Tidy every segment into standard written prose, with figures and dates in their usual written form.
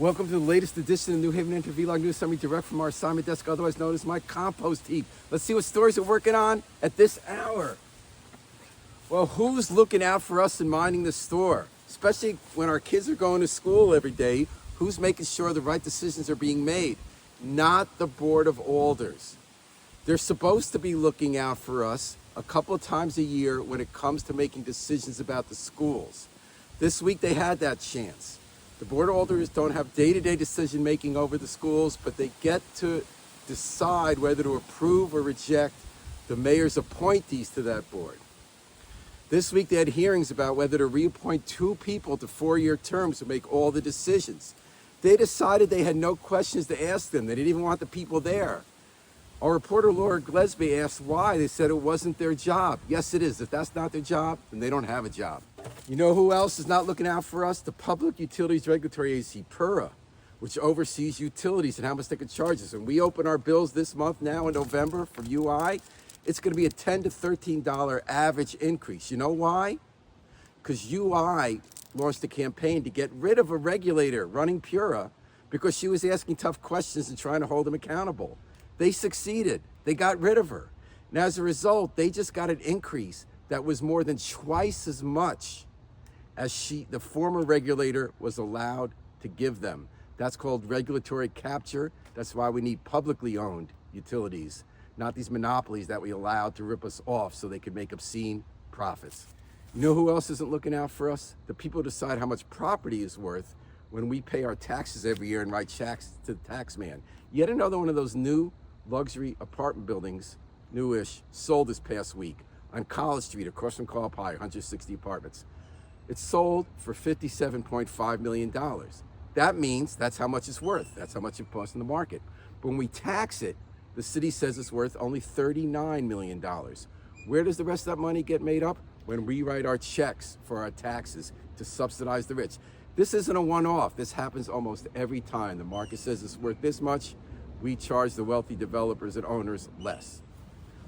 Welcome to the latest edition of New Haven Vlog News Summary, direct from our assignment desk, otherwise known as my compost heap. Let's see what stories are working on at this hour. Well, who's looking out for us and minding the store? Especially when our kids are going to school every day, who's making sure the right decisions are being made? Not the Board of Alders. They're supposed to be looking out for us a couple of times a year when it comes to making decisions about the schools. This week they had that chance. The Board of Alders don't have day-to-day decision-making over the schools, but they get to decide whether to approve or reject the mayor's appointees to that board. This week they had hearings about whether to reappoint 2 people to 4-year terms to make all the decisions. They decided they had no questions to ask them. They didn't even want the people there. Our reporter Laura Glesby asked why. They said it wasn't their job. Yes, it is. If that's not their job, then they don't have a job. You know who else is not looking out for us? The Public Utilities Regulatory Agency, PURA, which oversees utilities and how much they can charge us. And we open our bills this month now in November for UI. It's going to be a $10 to $13 average increase. You know why? Because UI launched a campaign to get rid of a regulator running PURA because she was asking tough questions and trying to hold them accountable. They succeeded. They got rid of her. And as a result, they just got an increase that was more than twice as much as the former regulator was allowed to give them. That's called regulatory capture. That's why we need publicly owned utilities, not these monopolies that we allowed to rip us off so they could make obscene profits. You know who else isn't looking out for us? The people who decide how much property is worth when we pay our taxes every year and write checks to the tax man. Yet another one of those new luxury apartment buildings, newish, sold this past week on College Street across from Carl Pye, 160 apartments. It sold for $57.5 million. That means that's how much it's worth. That's how much it costs in the market. But when we tax it, the city says it's worth only $39 million. Where does the rest of that money get made up? When we write our checks for our taxes to subsidize the rich. This isn't a one-off. This happens almost every time. The market says it's worth this much. We charge the wealthy developers and owners less.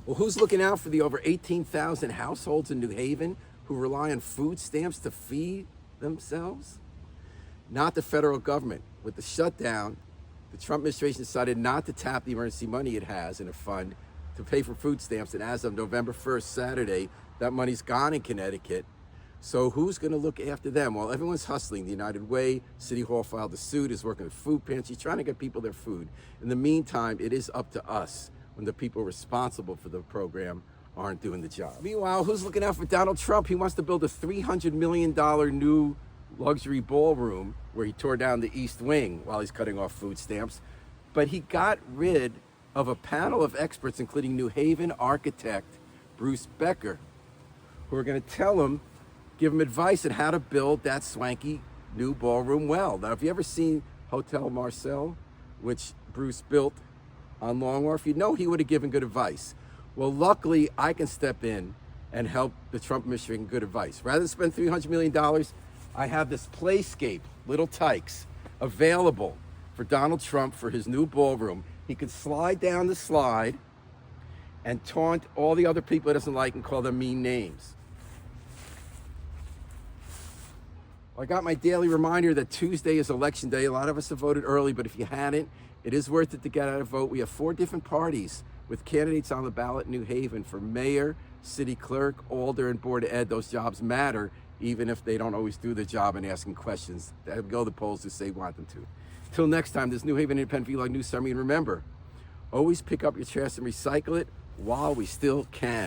Well, who's looking out for the over 18,000 households in New Haven who rely on food stamps to feed themselves? Not the federal government. With the shutdown, the Trump administration decided not to tap the emergency money it has in a fund to pay for food stamps. And as of November 1st, Saturday, that money's gone in Connecticut. So who's going to look after them? Well, everyone's hustling. The United Way, City Hall filed a suit, is working with food pantries, trying to get people their food. In the meantime, it is up to us when the people responsible for the program aren't doing the job. Meanwhile, who's looking out for Donald Trump? He wants to build a $300 million new luxury ballroom where he tore down the East Wing while he's cutting off food stamps. But he got rid of a panel of experts, including New Haven architect Bruce Becker, who are going to tell him, give him advice on how to build that swanky new ballroom well. Now, have you ever seen Hotel Marcel, which Bruce built on Long Wharf? You know he would have given good advice. Well, luckily, I can step in and help the Trump administration good advice. Rather than spend $300 million, I have this playscape, Little Tykes, available for Donald Trump for his new ballroom. He could slide down the slide and taunt all the other people he doesn't like and call them mean names. I got my daily reminder that Tuesday is election day. A lot of us have voted early, but if you hadn't, it is worth it to get out and vote. We have 4 different parties with candidates on the ballot in New Haven for mayor, city clerk, alder, and board of ed. Those jobs matter, even if they don't always do the job in asking questions. They go to the polls to say want them to. Till next time, this is New Haven Independent Vlog News Summary. And remember, always pick up your trash and recycle it while we still can.